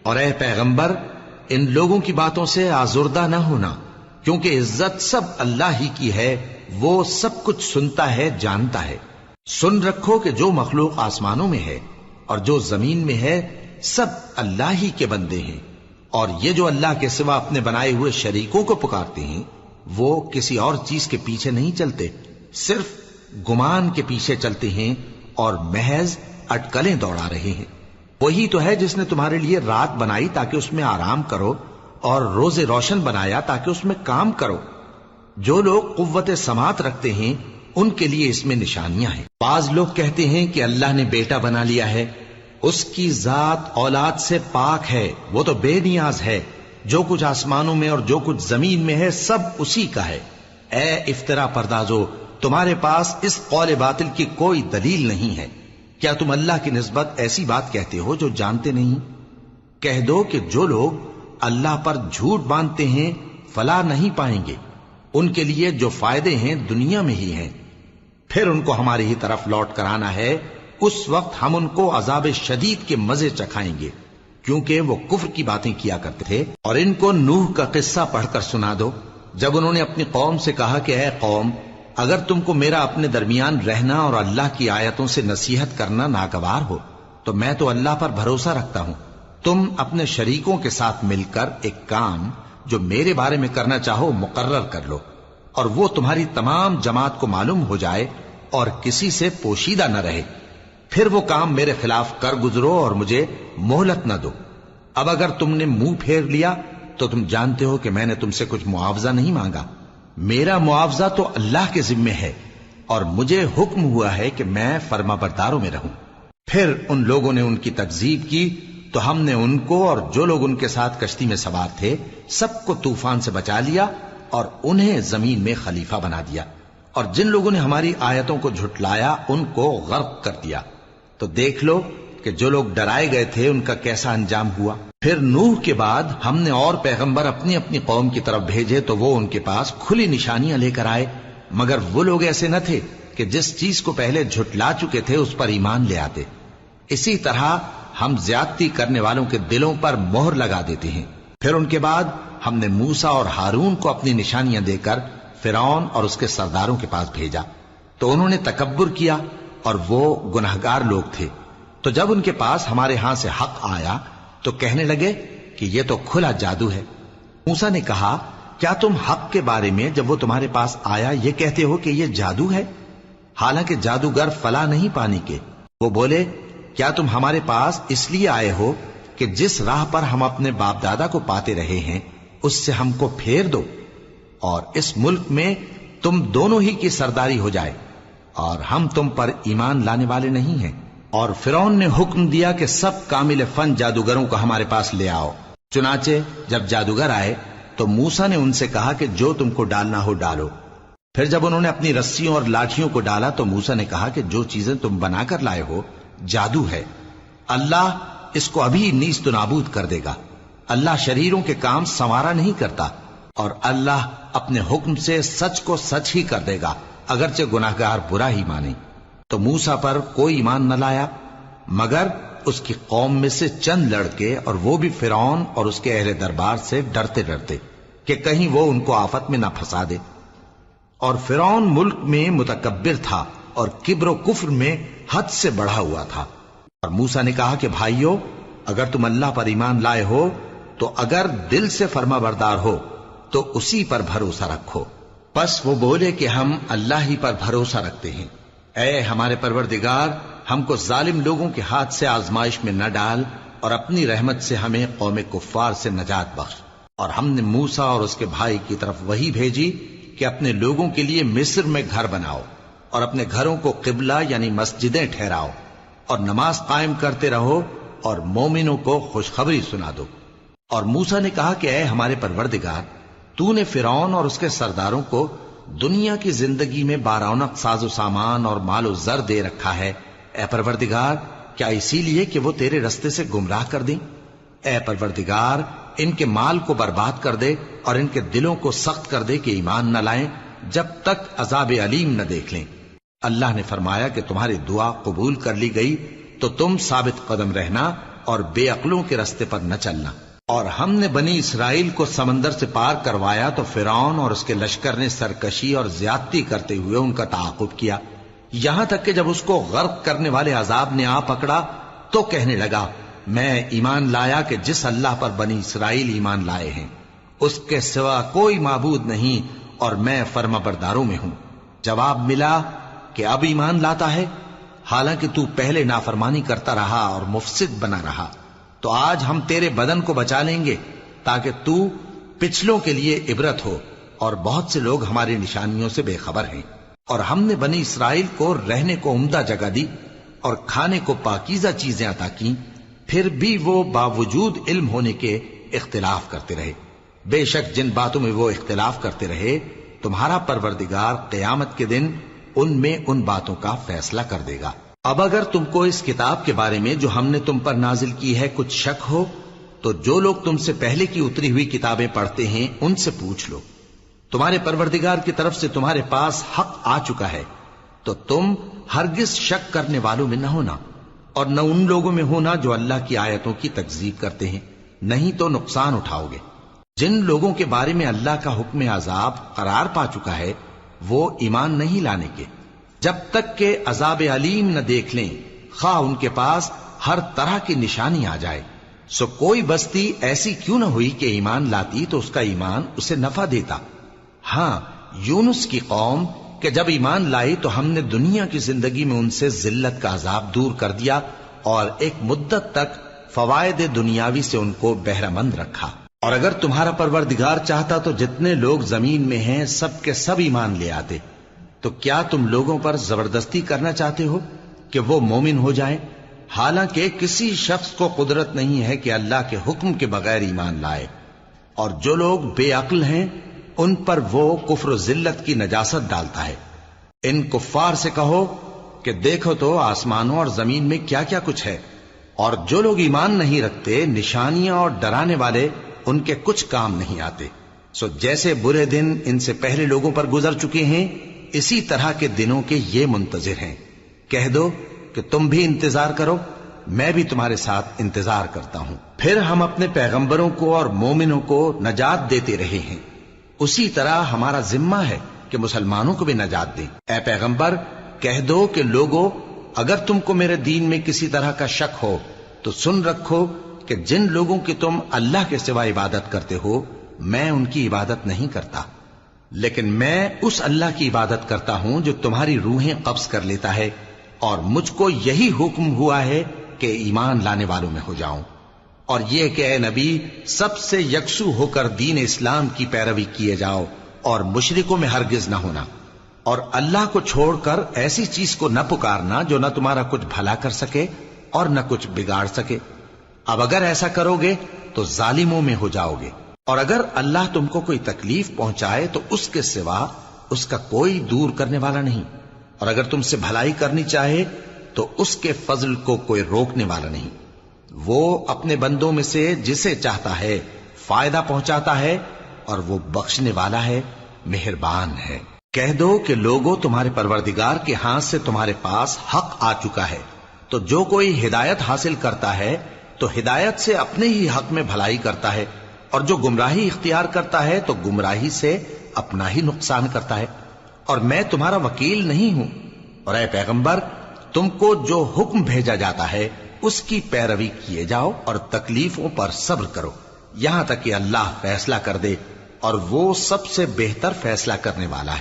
اور اے پیغمبر ان لوگوں کی باتوں سے آزردہ نہ ہونا، کیونکہ عزت سب اللہ ہی کی ہے، وہ سب کچھ سنتا ہے، جانتا ہے۔ سن رکھو کہ جو مخلوق آسمانوں میں ہے اور جو زمین میں ہے سب اللہ ہی کے بندے ہیں، اور یہ جو اللہ کے سوا اپنے بنائے ہوئے شریکوں کو پکارتے ہیں وہ کسی اور چیز کے پیچھے نہیں چلتے، صرف گمان کے پیچھے چلتے ہیں اور محض اٹکلیں دوڑا رہے ہیں۔ وہی تو ہے جس نے تمہارے لیے رات بنائی تاکہ اس میں آرام کرو، اور روز روشن بنایا تاکہ اس میں کام کرو۔ جو لوگ قوت سماعت رکھتے ہیں ان کے لیے اس میں نشانیاں ہیں۔ بعض لوگ کہتے ہیں کہ اللہ نے بیٹا بنا لیا ہے، اس کی ذات اولاد سے پاک ہے، وہ تو بے نیاز ہے، جو کچھ آسمانوں میں اور جو کچھ زمین میں ہے سب اسی کا ہے۔ اے افترا پردازو، تمہارے پاس اس قول باطل کی کوئی دلیل نہیں ہے، کیا تم اللہ کی نسبت ایسی بات کہتے ہو جو جانتے نہیں؟ کہہ دو کہ جو لوگ اللہ پر جھوٹ باندھتے ہیں فلاح نہیں پائیں گے، ان کے لیے جو فائدے ہیں دنیا میں ہی ہیں، پھر ان کو ہماری ہی طرف لوٹ کر آنا ہے، اس وقت ہم ان کو عذاب شدید کے مزے چکھائیں گے، کیونکہ وہ کفر کی باتیں کیا کرتے تھے۔ اور ان کو نوح کا قصہ پڑھ کر سنا دو، جب انہوں نے اپنی قوم سے کہا کہ اے قوم، اگر تم کو میرا اپنے درمیان رہنا اور اللہ کی آیتوں سے نصیحت کرنا ناگوار ہو تو میں تو اللہ پر بھروسہ رکھتا ہوں، تم اپنے شریکوں کے ساتھ مل کر ایک کام جو میرے بارے میں کرنا چاہو مقرر کر لو، اور وہ تمہاری تمام جماعت کو معلوم ہو جائے اور کسی سے پوشیدہ نہ رہے، پھر وہ کام میرے خلاف کر گزرو اور مجھے مہلت نہ دو۔ اب اگر تم نے منہ پھیر لیا تو تم جانتے ہو کہ میں نے تم سے کچھ معاوضہ نہیں مانگا، میرا معاوضہ تو اللہ کے ذمے ہے، اور مجھے حکم ہوا ہے کہ میں فرما برداروں میں رہوں۔ پھر ان لوگوں نے ان کی تکذیب کی تو ہم نے ان کو اور جو لوگ ان کے ساتھ کشتی میں سوار تھے سب کو طوفان سے بچا لیا اور انہیں زمین میں خلیفہ بنا دیا، اور جن لوگوں نے ہماری آیتوں کو جھٹلایا ان کو غرق کر دیا۔ تو دیکھ لو کہ جو لوگ ڈرائے گئے تھے ان کا کیسا انجام ہوا۔ پھر نوح کے بعد ہم نے اور پیغمبر اپنی اپنی قوم کی طرف بھیجے تو وہ ان کے پاس کھلی نشانیاں لے کر آئے، مگر وہ لوگ ایسے نہ تھے کہ جس چیز کو پہلے جھٹلا چکے تھے اس پر ایمان لے آتے۔ اسی طرح ہم زیادتی کرنے والوں کے دلوں پر مہر لگا دیتے ہیں۔ پھر ان کے بعد ہم نے موسیٰ اور ہارون کو اپنی نشانیاں دے کر فرعون اور اس کے سرداروں کے پاس بھیجا، تو انہوں نے تکبر کیا اور وہ گناہگار لوگ تھے۔ تو جب ان کے پاس ہمارے ہاں سے حق آیا تو کہنے لگے کہ یہ تو کھلا جادو ہے۔ موسیٰ نے کہا کیا تم حق کے بارے میں جب وہ تمہارے پاس آیا یہ کہتے ہو کہ یہ جادو ہے، حالانکہ جادوگر فلاح نہیں پانے کے؟ وہ بولے کیا تم ہمارے پاس اس لیے آئے ہو کہ جس راہ پر ہم اپنے باپ دادا کو پاتے رہے ہیں اس سے ہم کو پھیر دو، اور اس ملک میں تم دونوں ہی کی سرداری ہو جائے، اور ہم تم پر ایمان لانے والے نہیں ہیں۔ اور فرعون نے حکم دیا کہ سب کامل فن جادوگروں کو ہمارے پاس لے آؤ۔ چنانچہ جب جادوگر آئے تو موسیٰ نے ان سے کہا کہ جو تم کو ڈالنا ہو ڈالو۔ پھر جب انہوں نے اپنی رسیوں اور لاٹھیوں کو ڈالا تو موسیٰ نے کہا کہ جو چیزیں تم بنا کر لائے ہو جادو ہے، اللہ اس کو ابھی نیست و نابود کر دے گا۔ اللہ شریروں کے کام سنوارا نہیں کرتا، اور اللہ اپنے حکم سے سچ کو سچ ہی کر دے گا اگرچہ گناہگار برا ہی مانے۔ تو موسیٰ پر کوئی ایمان نہ لایا مگر اس کی قوم میں سے چند لڑکے، اور وہ بھی فرعون اور اس کے اہل دربار سے ڈرتے ڈرتے کہ کہیں وہ ان کو آفت میں نہ پھنسا دے۔ اور فرعون ملک میں متکبر تھا اور کبر و کفر میں حد سے بڑھا ہوا تھا۔ اور موسیٰ نے کہا کہ بھائیو، اگر تم اللہ پر ایمان لائے ہو تو اگر دل سے فرما بردار ہو تو اسی پر بھروسہ رکھو۔ پس وہ بولے کہ ہم اللہ ہی پر بھروسہ رکھتے ہیں۔ اے ہمارے پروردگار، ہم کو ظالم لوگوں کے ہاتھ سے آزمائش میں نہ ڈال، اور اپنی رحمت سے ہمیں قوم کفار سے نجات بخش۔ اور ہم نے موسیٰ اور اس کے بھائی کی طرف وحی بھیجی کہ اپنے لوگوں کے لیے مصر میں گھر بناؤ، اور اپنے گھروں کو قبلہ یعنی مسجدیں ٹھہراؤ، اور نماز قائم کرتے رہو، اور مومنوں کو خوشخبری سنا دو۔ اور موسیٰ نے کہا کہ اے ہمارے پروردگار، تو نے فرعون اور اس کے سرداروں کو دنیا کی زندگی میں بارونق ساز و سامان اور مال و زر دے رکھا ہے، اے پروردگار کیا اسی لیے کہ وہ تیرے رستے سے گمراہ کر دیں؟ اے پروردگار ان کے مال کو برباد کر دے اور ان کے دلوں کو سخت کر دے کہ ایمان نہ لائیں جب تک عذاب علیم نہ دیکھ لیں۔ اللہ نے فرمایا کہ تمہاری دعا قبول کر لی گئی تو تم ثابت قدم رہنا اور بے عقلوں کے راستے پر نہ چلنا۔ اور ہم نے بنی اسرائیل کو سمندر سے پار کروایا تو فرعون اور اس کے لشکر نے سرکشی اور زیادتی کرتے ہوئے ان کا تعاقب کیا، یہاں تک کہ جب اس کو غرق کرنے والے عذاب نے آ پکڑا تو کہنے لگا میں ایمان لایا کہ جس اللہ پر بنی اسرائیل ایمان لائے ہیں اس کے سوا کوئی معبود نہیں اور میں فرما برداروں میں ہوں۔ جواب ملا کہ اب ایمان لاتا ہے حالانکہ تو پہلے نافرمانی کرتا رہا اور مفسد بنا رہا، تو آج ہم تیرے بدن کو بچا لیں گے تاکہ تو پچھلوں کے لیے عبرت ہو، اور بہت سے لوگ ہماری نشانیوں سے بے خبر ہیں۔ اور ہم نے بنی اسرائیل کو رہنے کو عمدہ جگہ دی اور کھانے کو پاکیزہ چیزیں عطا کیں، پھر بھی وہ باوجود علم ہونے کے اختلاف کرتے رہے۔ بے شک جن باتوں میں وہ اختلاف کرتے رہے تمہارا پروردگار قیامت کے دن ان میں ان باتوں کا فیصلہ کر دے گا۔ اب اگر تم کو اس کتاب کے بارے میں جو ہم نے تم پر نازل کی ہے کچھ شک ہو تو جو لوگ تم سے پہلے کی اتری ہوئی کتابیں پڑھتے ہیں ان سے پوچھ لو، تمہارے پروردگار کی طرف سے تمہارے پاس حق آ چکا ہے تو تم ہرگز شک کرنے والوں میں نہ ہونا، اور نہ ان لوگوں میں ہونا جو اللہ کی آیتوں کی تکذیب کرتے ہیں، نہیں تو نقصان اٹھاؤ گے۔ جن لوگوں کے بارے میں اللہ کا حکم عذاب قرار پا چکا ہے وہ ایمان نہیں لانے کے جب تک کہ عذاب علیم نہ دیکھ لیں، خواہ ان کے پاس ہر طرح کی نشانی آ جائے۔ سو کوئی بستی ایسی کیوں نہ ہوئی کہ ایمان لاتی تو اس کا ایمان اسے نفع دیتا۔ ہاں، یونس کی قوم کہ جب ایمان لائی تو ہم نے دنیا کی زندگی میں ان سے ذلت کا عذاب دور کر دیا اور ایک مدت تک فوائد دنیاوی سے ان کو بہرہ مند رکھا۔ اور اگر تمہارا پروردگار چاہتا تو جتنے لوگ زمین میں ہیں سب کے سب ایمان لے آتے، تو کیا تم لوگوں پر زبردستی کرنا چاہتے ہو کہ وہ مومن ہو جائیں؟ حالانکہ کسی شخص کو قدرت نہیں ہے کہ اللہ کے حکم کے بغیر ایمان لائے، اور جو لوگ بے عقل ہیں ان پر وہ کفر و ذلت کی نجاست ڈالتا ہے۔ ان کفار سے کہو کہ دیکھو تو آسمانوں اور زمین میں کیا کیا کچھ ہے، اور جو لوگ ایمان نہیں رکھتے نشانیاں اور ڈرانے والے ان کے کچھ کام نہیں آتے۔ سو جیسے برے دن ان سے پہلے لوگوں پر گزر چکے ہیں اسی طرح کے دنوں کے یہ منتظر ہیں۔ کہہ دو کہ تم بھی انتظار کرو، میں بھی تمہارے ساتھ انتظار کرتا ہوں۔ پھر ہم اپنے پیغمبروں کو اور مومنوں کو نجات دیتے رہے ہیں، اسی طرح ہمارا ذمہ ہے کہ مسلمانوں کو بھی نجات دیں۔ اے پیغمبر کہہ دو کہ لوگو اگر تم کو میرے دین میں کسی طرح کا شک ہو تو سن رکھو کہ جن لوگوں کی تم اللہ کے سوا عبادت کرتے ہو میں ان کی عبادت نہیں کرتا، لیکن میں اس اللہ کی عبادت کرتا ہوں جو تمہاری روحیں قبض کر لیتا ہے، اور مجھ کو یہی حکم ہوا ہے کہ ایمان لانے والوں میں ہو جاؤں، اور یہ کہ اے نبی سب سے یکسو ہو کر دین اسلام کی پیروی کیے جاؤ اور مشرکوں میں ہرگز نہ ہونا، اور اللہ کو چھوڑ کر ایسی چیز کو نہ پکارنا جو نہ تمہارا کچھ بھلا کر سکے اور نہ کچھ بگاڑ سکے۔ اب اگر ایسا کرو گے تو ظالموں میں ہو جاؤ گے، اور اگر اللہ تم کو کوئی تکلیف پہنچائے تو اس کے سوا اس کا کوئی دور کرنے والا نہیں، اور اگر تم سے بھلائی کرنی چاہے تو اس کے فضل کو کوئی روکنے والا نہیں۔ وہ اپنے بندوں میں سے جسے چاہتا ہے فائدہ پہنچاتا ہے، اور وہ بخشنے والا ہے، مہربان ہے۔ کہہ دو کہ لوگوں تمہارے پروردگار کے ہاتھ سے تمہارے پاس حق آ چکا ہے، تو جو کوئی ہدایت حاصل کرتا ہے تو ہدایت سے اپنے ہی حق میں بھلائی کرتا ہے، اور جو گمراہی اختیار کرتا ہے تو گمراہی سے اپنا ہی نقصان کرتا ہے، اور میں تمہارا وکیل نہیں ہوں۔ اور اے پیغمبر تم کو جو حکم بھیجا جاتا ہے اس کی پیروی کیے جاؤ اور تکلیفوں پر صبر کرو یہاں تک کہ اللہ فیصلہ کر دے، اور وہ سب سے بہتر فیصلہ کرنے والا ہے۔